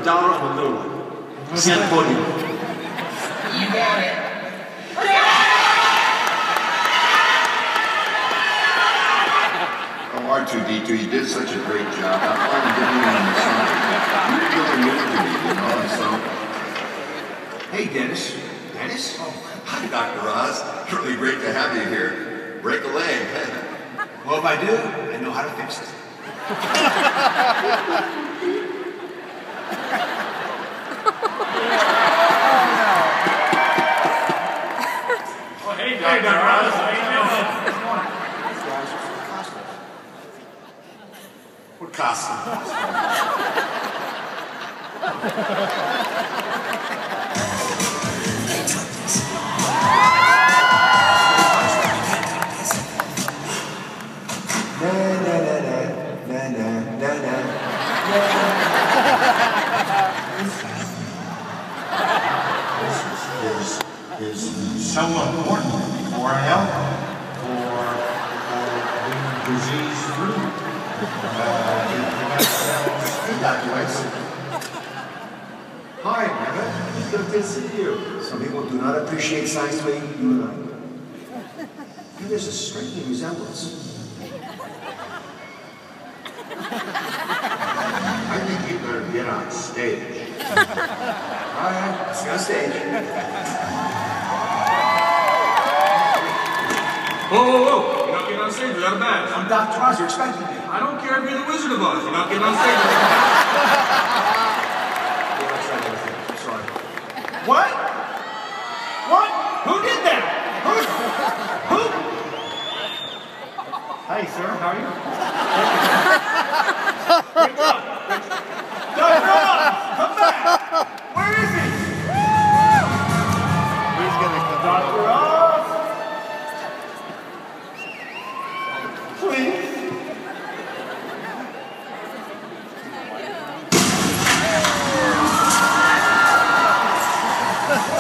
$1 from a little one. San Antonio. You got it. Oh, R2-D2, you did such a great job. I'm finally getting you on the song. You're really new to me, you know, and so... Hey, Dennis. Dennis? Oh, hi, Dr. Oz. Really great to have you here. Break a leg. Well, if I do, I know how to fix it. Oh, hey, Dr. Oz. How you doing? What costume? Is so important for health, for being disease-free. Hi, Mehmet. It's good to see you. Some people do not appreciate science the way you and I do. There's a striking resemblance. I think you better get on stage. All right, let's go on stage. Whoa, whoa, whoa. You're not getting on stage without a badge. I'm Dr. Oz. You're expecting me. I don't care if you're the Wizard of Oz. You're not getting on stage without a badge. Sorry. What? What? Who did that? Who? Hi, sir. How are you? Good job. Dr. Oz, come back. Where is he? He's gonna come. Dr. Oz. Please.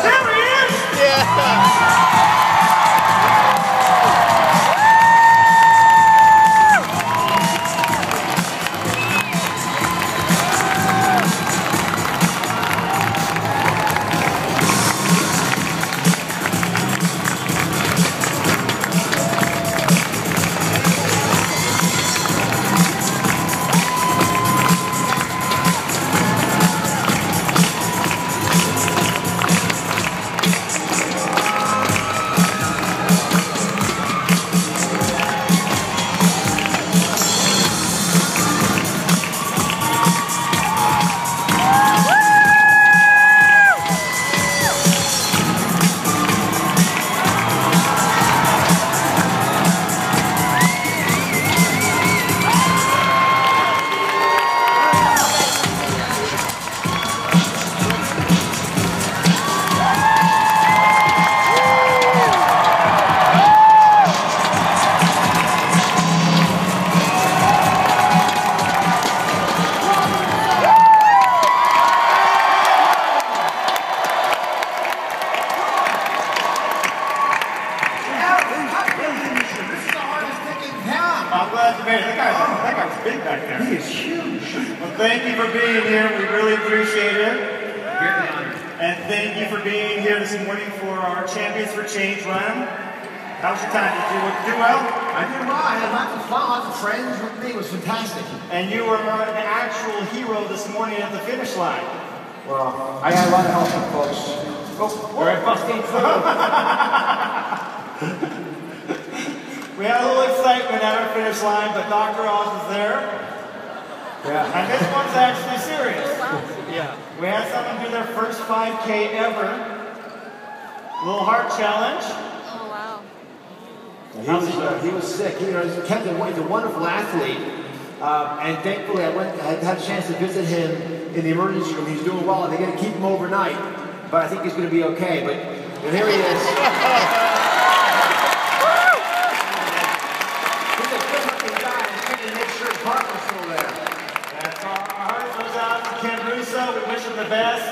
There he is! Yeah. I'm glad you made it. That guy's big back there. He is huge. Well, thank you for being here. We really appreciate it. Very honored. And thank you for being here this morning for our Champions for Change run. How was your time? Did you do well? I did well. I had lots of fun, lots of friends with me. It was fantastic. And you were an actual hero this morning at the finish line. Well, I had a lot of help from folks. We're at busting through. We had a little excitement at our finish line, but Dr. Oz is there. Yeah. And this one's actually serious. Yeah. We had someone do their first 5K ever. Little heart challenge. Oh, wow. He was sick. He's a wonderful athlete. And thankfully, I had a chance to visit him in the emergency room. He's doing well. They're going to keep him overnight, but I think he's going to be okay. But here he is. He's a good-looking guy. I'm trying to make sure his partner's still there. That's our heart goes out to Ken Russo. We wish him the best.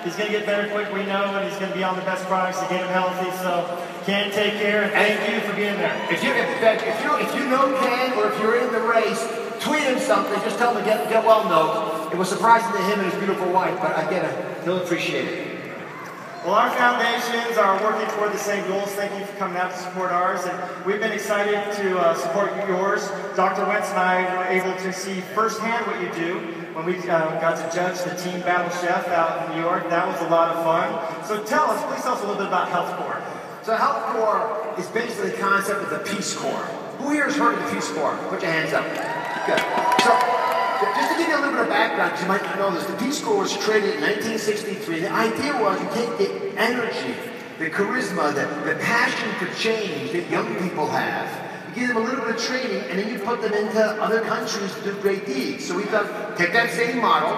He's going to get better quick, we know, and he's going to be on the best products to get him healthy. So, Ken, take care, and thank you for being there. If you know Ken, or if you're in the race, tweet him something. Just tell him to get well note. it was surprising to him and his beautiful wife, but again, he'll appreciate it. Well, our foundations are working toward the same goals. Thank you for coming out to support ours. And we've been excited to support yours. Dr. Wentz and I were able to see firsthand what you do when we got to judge the Teen Battle Chef out in New York. That was a lot of fun. So please tell us a little bit about Health Corps. So Health Corps is basically the concept of the Peace Corps. Who here has heard of the Peace Corps? Put your hands up. Good. So, just to give you a little bit of background, because you might not know this, the Peace Corps was created in 1963. The idea was you take the energy, the charisma, the passion for change that young people have, you give them a little bit of training, and then you put them into other countries to do great deeds. So we thought, take that same model,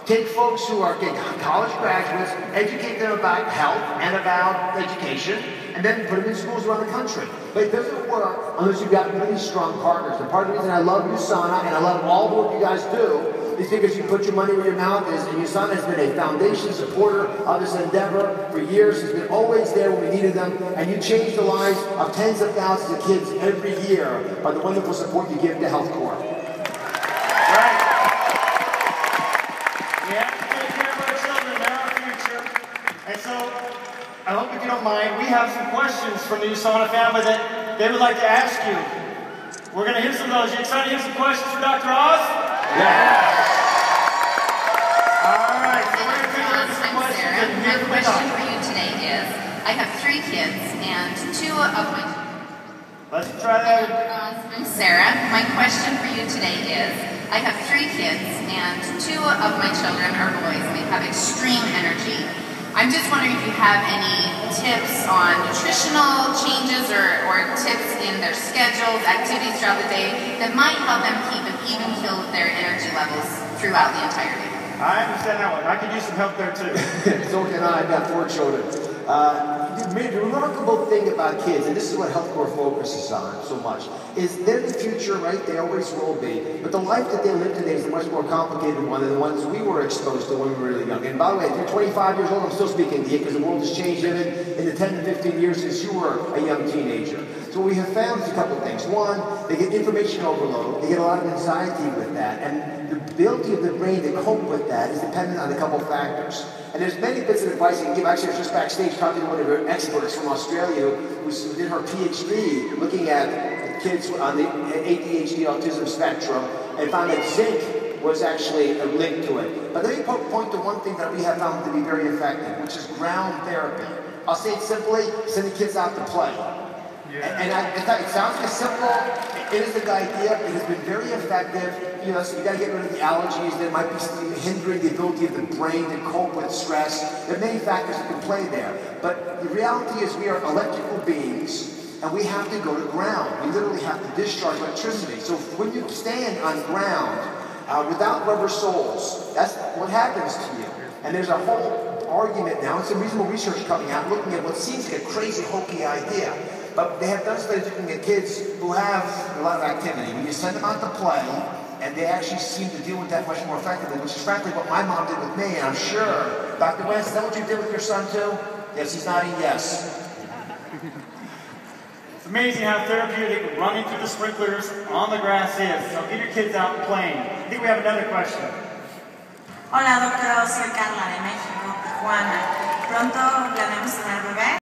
take folks who are college graduates, educate them about health and about education, and then put them in schools around the country. But it doesn't work unless you've got really strong partners. And part of the reason I love USANA and I love all the work you guys do is because you put your money where your mouth is, and USANA has been a foundation supporter of this endeavor for years. It's been always there when we needed them, and you change the lives of tens of thousands of kids every year by the wonderful support you give to Health Corps. Right. We have to take care of our children. They're our future. And so, I hope if you don't mind, we have some questions from the USANA family that they would like to ask you. We're going to hear some of those. You excited to hear some questions for Dr. Oz? Yeah. All right. So we're going to take a look at some questions and hear from the My question doctor. for you today is, I have 3 kids and 2 of my... Let's try that. I'm Sarah. My question for you today is, I have 3 kids and 2 of my children are boys and they have extreme energy. I'm just wondering if you have any tips on nutritional changes or tips in their schedules, activities throughout the day that might help them keep an even keel with their energy levels throughout the entire day. I understand that one. I could use some help there too. So can I. I've got 4 children. The remarkable thing about kids, and this is what Health Corps focuses on so much, is they're the future, right? They always will be. But the life that they live today is a much more complicated one than the ones we were exposed to when we were really young. And by the way, if you're 25 years old, I'm still speaking to you because the world has changed even in the 10 to 15 years since you were a young teenager. So what we have found is a couple of things. One, they get information overload. They get a lot of anxiety with that. And the ability of the brain to cope with that is dependent on a couple of factors. And there's many bits of advice you can give. Actually, I was just backstage talking to one of our experts from Australia who did her PhD looking at kids on the ADHD autism spectrum and found that zinc was actually a link to it. But let me point to one thing that we have found to be very effective, which is ground therapy. I'll say it simply, send the kids out to play. Yeah. And it sounds like simple. It is a good idea. It has been very effective. You know, so you got to get rid of the allergies that might be hindering the ability of the brain to cope with stress. There are many factors that can play there. But the reality is we are electrical beings, and we have to go to ground. We literally have to discharge electricity. So when you stand on ground without rubber soles, that's what happens to you. And there's a whole argument now, and some reasonable research coming out looking at what seems like a crazy, hokey idea. But they have done studies looking at kids who have a lot of activity. When you send them out to play, and they actually seem to deal with that much more effectively, which is frankly what my mom did with me, and I'm sure, Dr. Wentz, is that what you did with your son too? Yes, he's nodding yes. It's amazing how therapeutic running through the sprinklers on the grass is. So get your kids out playing. I think we have another question. Hola, doctora, soy Carla de México, Tijuana. Pronto planeamos tener bebé.